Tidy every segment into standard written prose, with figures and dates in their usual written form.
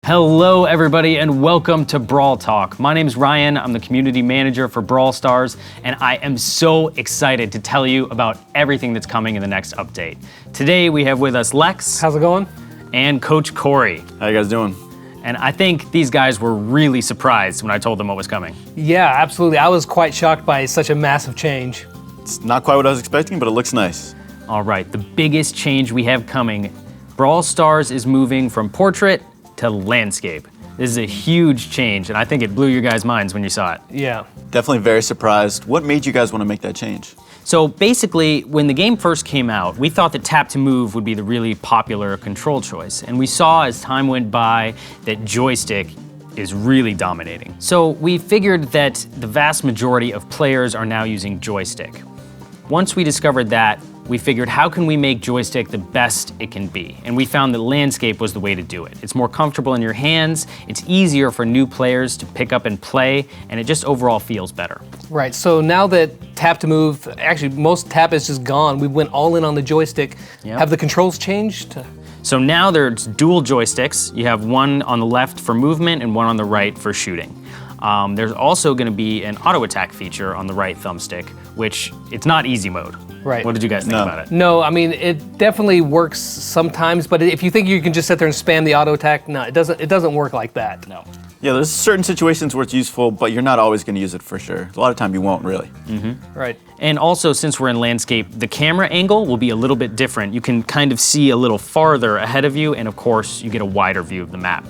Hello everybody and welcome to Brawl Talk. My name's Ryan, I'm the community manager for Brawl Stars, and I am so excited to tell you about everything that's coming in the next update. Today we have with us Lex. How's it going? And Coach Corey. How you guys doing? And I think these guys were really surprised when I told them what was coming. Yeah, absolutely. I was quite shocked by such a massive change. It's not quite what I was expecting, but it looks nice. All right, the biggest change we have coming, Brawl Stars is moving from portrait to landscape. This is a huge change, and I think it blew your guys' minds when you saw it. Yeah. Definitely very surprised. What made you guys want to make that change? So basically, when the game first came out, we thought that tap to move would be the really popular control choice. And we saw as time went by that joystick is really dominating. So we figured that the vast majority of players are now using joystick. Once we discovered that, we figured how can we make joystick the best it can be? And we found that landscape was the way to do it. It's more comfortable in your hands, it's easier for new players to pick up and play, and it just overall feels better. Right, so now that tap to move, actually most tap is just gone, we went all in on the joystick. Yep. Have the controls changed? So now there's dual joysticks. You have one on the left for movement and one on the right for shooting. There's also gonna be an auto attack feature on the right thumbstick, which it's not easy mode. Right. What did you guys think about it? No, I mean, it definitely works sometimes, but if you think you can just sit there and spam the auto attack, no, it doesn't work like that. No. Yeah, there's certain situations where it's useful, but you're not always going to use it for sure. A lot of time you won't really. Right. And also, since we're in landscape, the camera angle will be a little bit different. You can kind of see a little farther ahead of you, and of course, you get a wider view of the map.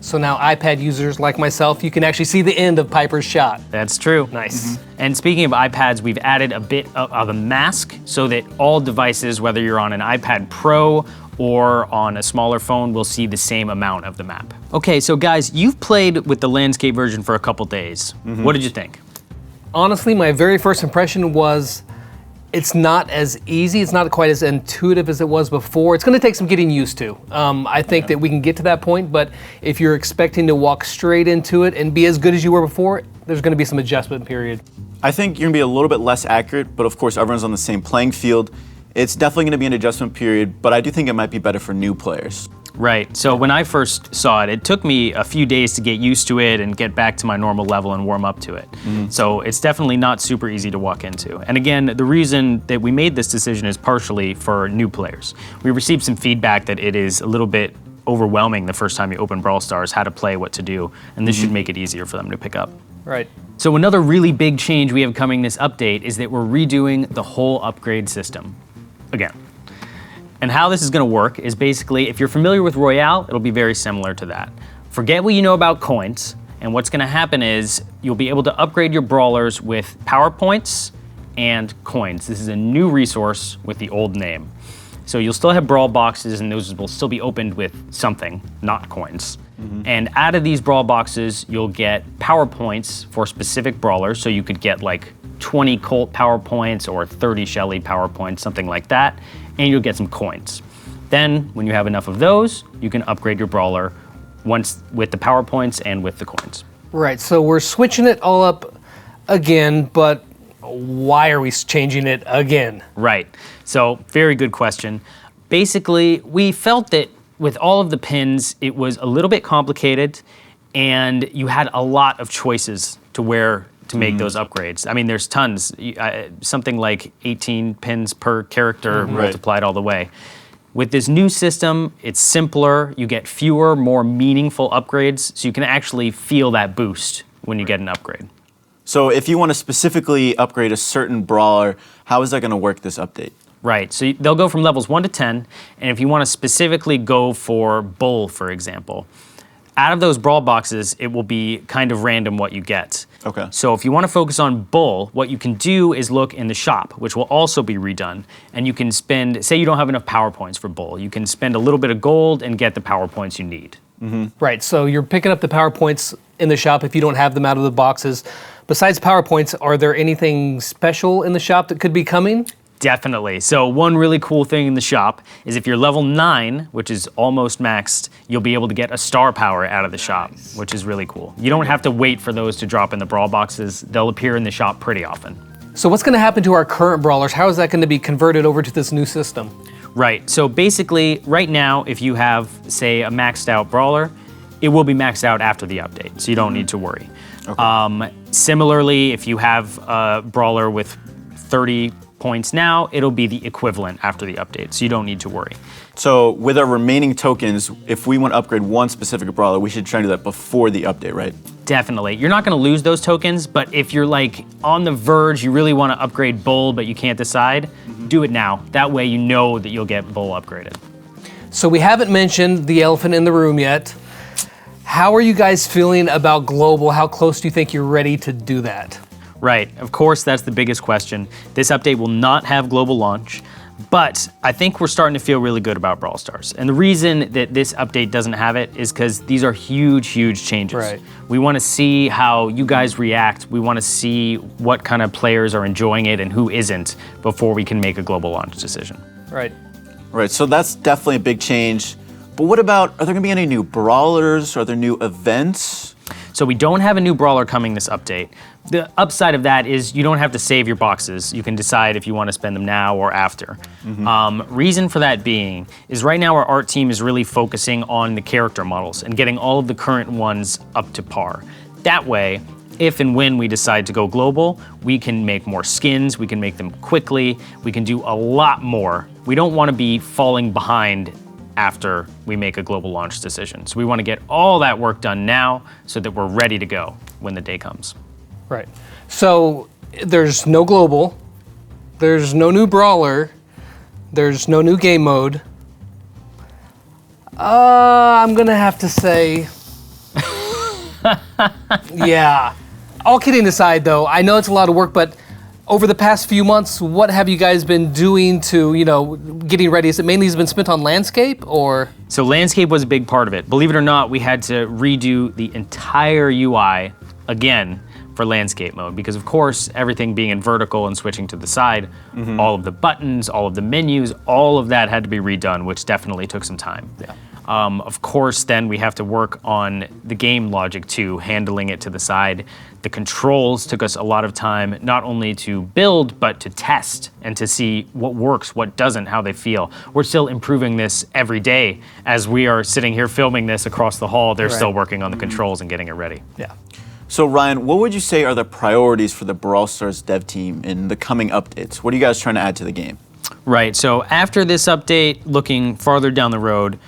So now iPad users like myself, you can actually see the end of Piper's shot. That's true. Nice. And speaking of iPads, we've added a bit of a mask so that all devices, whether you're on an iPad Pro or on a smaller phone, will see the same amount of the map. Okay, so guys, you've played with the landscape version for a couple days. What did you think? Honestly, my very first impression was it's not as easy, it's not quite as intuitive as it was before. It's gonna take some getting used to. I think that we can get to that point, but if you're expecting to walk straight into it and be as good as you were before, there's gonna be some adjustment period. I think you're going to be a little bit less accurate, but of course everyone's on the same playing field. It's definitely going to be an adjustment period, but I do think it might be better for new players. Right, so when I first saw it, it took me a few days to get used to it and get back to my normal level and warm up to it. So it's definitely not super easy to walk into. And again, the reason that we made this decision is partially for new players. We received some feedback that it is a little bit overwhelming the first time you open Brawl Stars, how to play, what to do, and this should make it easier for them to pick up. Right. So another really big change we have coming this update is that we're redoing the whole upgrade system again. And how this is gonna work is basically, if you're familiar with Royale, it'll be very similar to that. Forget what you know about coins, and what's gonna happen is you'll be able to upgrade your brawlers with power points and coins. This is a new resource with the old name. So you'll still have brawl boxes, and those will still be opened with something, not coins. And out of these brawl boxes, you'll get power points for specific brawlers, so you could get like 20 Colt power points or 30 Shelly power points, something like that, and you'll get some coins. Then, when you have enough of those, you can upgrade your brawler once with the power points and with the coins. Right, so we're switching it all up again, but why are we changing it again? Right, so very good question. Basically, we felt that with all of the pins, it was a little bit complicated, and you had a lot of choices to where to make those upgrades. I mean, there's tons, something like 18 pins per character multiplied all the way. With this new system, it's simpler, you get fewer, more meaningful upgrades, so you can actually feel that boost when you get an upgrade. So if you want to specifically upgrade a certain brawler, how is that going to work this update? Right, so they'll go from levels 1 to 10, and if you want to specifically go for Bull, for example, out of those brawl boxes, it will be kind of random what you get. Okay. So if you want to focus on Bull, what you can do is look in the shop, which will also be redone, and you can spend, say you don't have enough power points for Bull, you can spend a little bit of gold and get the power points you need. Right, so you're picking up the power points in the shop if you don't have them out of the boxes. Besides power points, are there anything special in the shop that could be coming? Definitely. So one really cool thing in the shop is if you're level 9, which is almost maxed, you'll be able to get a star power out of the shop, which is really cool. You don't have to wait for those to drop in the brawl boxes. They'll appear in the shop pretty often. So what's going to happen to our current brawlers? How is that going to be converted over to this new system? Right. So basically, right now, if you have, say, a maxed out brawler, it will be maxed out after the update, so you don't need to worry. Similarly, if you have a brawler with 30 points now, it'll be the equivalent after the update, so you don't need to worry. So with our remaining tokens, if we want to upgrade one specific brawler, we should try to do that before the update, right? Definitely. You're not going to lose those tokens, but if you're like on the verge, you really want to upgrade Bull, but you can't decide, do it now. That way you know that you'll get Bull upgraded. So we haven't mentioned the elephant in the room yet. How are you guys feeling about global? How close do you think you're ready to do that? Right, of course, that's the biggest question. This update will not have global launch, but I think we're starting to feel really good about Brawl Stars. And the reason that this update doesn't have it is because these are huge, huge changes. Right. We want to see how you guys react. We want to see what kind of players are enjoying it and who isn't before we can make a global launch decision. Right. Right, so that's definitely a big change. But what about, are there going to be any new brawlers? Are there new events? So we don't have a new brawler coming this update. The upside of that is you don't have to save your boxes. You can decide if you want to spend them now or after. Reason for that being is right now our art team is really focusing on the character models and getting all of the current ones up to par. That way, if and when we decide to go global, we can make more skins, we can make them quickly, we can do a lot more. We don't want to be falling behind after we make a global launch decision. So we want to get all that work done now so that we're ready to go when the day comes. Right. So there's no global, there's no new brawler, there's no new game mode. I'm gonna have to say, yeah. All kidding aside though, I know it's a lot of work, but over the past few months, what have you guys been doing to, getting ready? Is it mainly been spent on landscape or? So landscape was a big part of it. Believe it or not, we had to redo the entire UI again for landscape mode because of course, everything being in vertical and switching to the side, all of the buttons, all of the menus, all of that had to be redone, which definitely took some time. Yeah. Of course, then we have to work on the game logic too, handling it to the side. The controls took us a lot of time, not only to build, but to test and to see what works, what doesn't, how they feel. We're still improving this every day. As we are sitting here filming this across the hall, they're still working on the controls and getting it ready. Yeah. So Ryan, what would you say are the priorities for the Brawl Stars dev team in the coming updates? What are you guys trying to add to the game? Right, so after this update, looking farther down the road,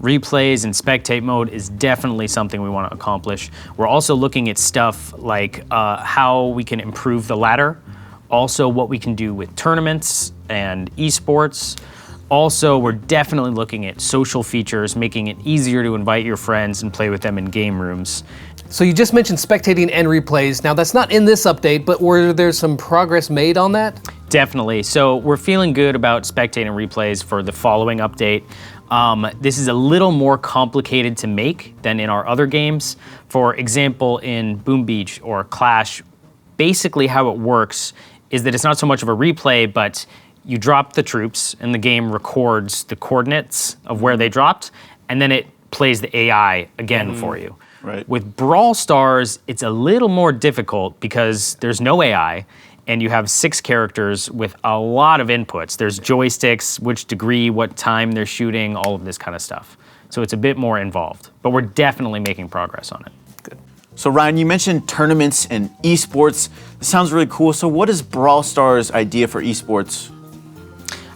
replays and spectate mode is definitely something we want to accomplish. We're also looking at stuff like how we can improve the ladder, also what we can do with tournaments and esports. Also, we're definitely looking at social features, making it easier to invite your friends and play with them in game rooms. So you just mentioned spectating and replays. Now that's not in this update, but were there some progress made on that? Definitely. So we're feeling good about spectating replays for the following update. This is a little more complicated to make than in our other games. For example, in Boom Beach or Clash, basically how it works is that it's not so much of a replay, but you drop the troops and the game records the coordinates of where they dropped, and then it plays the AI again for you. Right. With Brawl Stars, it's a little more difficult because there's no AI, and you have 6 characters with a lot of inputs. There's joysticks, which degree, what time they're shooting, all of this kind of stuff. So it's a bit more involved, but we're definitely making progress on it. Good. So Ryan, you mentioned tournaments and esports. This sounds really cool. So what is Brawl Stars' idea for esports?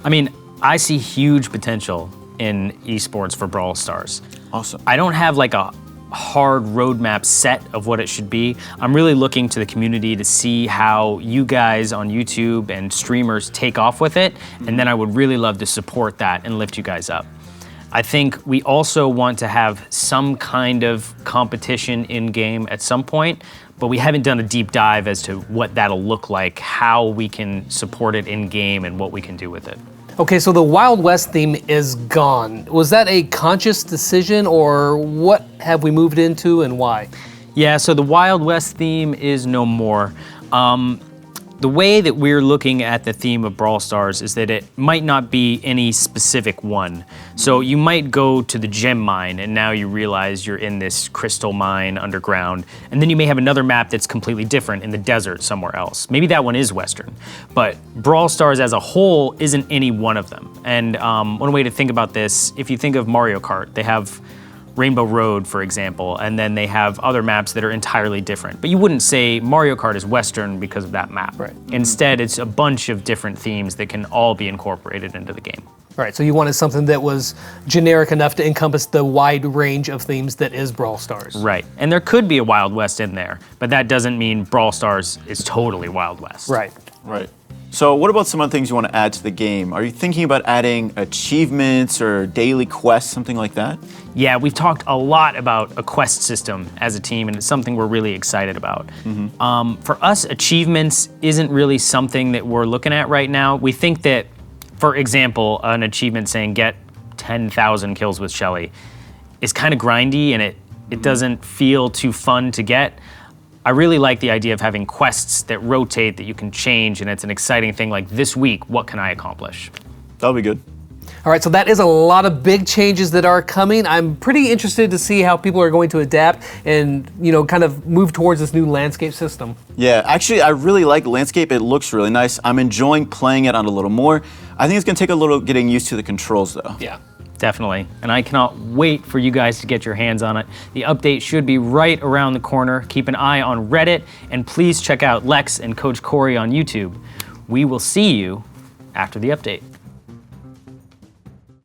I mean, I see huge potential in esports for Brawl Stars. Awesome. I don't have like a hard roadmap set of what it should be. I'm really looking to the community to see how you guys on YouTube and streamers take off with it, and then I would really love to support that and lift you guys up. I think we also want to have some kind of competition in-game at some point, but we haven't done a deep dive as to what that'll look like, how we can support it in-game, and what we can do with it. Okay, so the Wild West theme is gone. Was that a conscious decision, or what have we moved into and why? Yeah, so the Wild West theme is no more. The way that we're looking at the theme of Brawl Stars is that it might not be any specific one. So you might go to the gem mine and now you realize you're in this crystal mine underground, and then you may have another map that's completely different in the desert somewhere else. Maybe that one is Western, but Brawl Stars as a whole isn't any one of them. And one way to think about this, if you think of Mario Kart, they have Rainbow Road, for example, and then they have other maps that are entirely different. But you wouldn't say Mario Kart is Western because of that map. Right. Instead, it's a bunch of different themes that can all be incorporated into the game. All right, so you wanted something that was generic enough to encompass the wide range of themes that is Brawl Stars. Right. And there could be a Wild West in there, but that doesn't mean Brawl Stars is totally Wild West. Right. Right. So what about some other things you want to add to the game? Are you thinking about adding achievements or daily quests, something like that? Yeah, we've talked a lot about a quest system as a team, and it's something we're really excited about. For us, achievements isn't really something that we're looking at right now. We think that, for example, an achievement saying get 10,000 kills with Shelly is kind of grindy, and it doesn't feel too fun to get. I really like the idea of having quests that rotate, that you can change, and it's an exciting thing like this week, what can I accomplish? That'll be good. All right, so that is a lot of big changes that are coming. I'm pretty interested to see how people are going to adapt and, kind of move towards this new landscape system. Yeah, actually, I really like Landscape. It looks really nice. I'm enjoying playing it on a little more. I think it's going to take a little getting used to the controls, though. Yeah. Definitely, and I cannot wait for you guys to get your hands on it. The update should be right around the corner. Keep an eye on Reddit, and please check out Lex and Coach Corey on YouTube. We will see you after the update.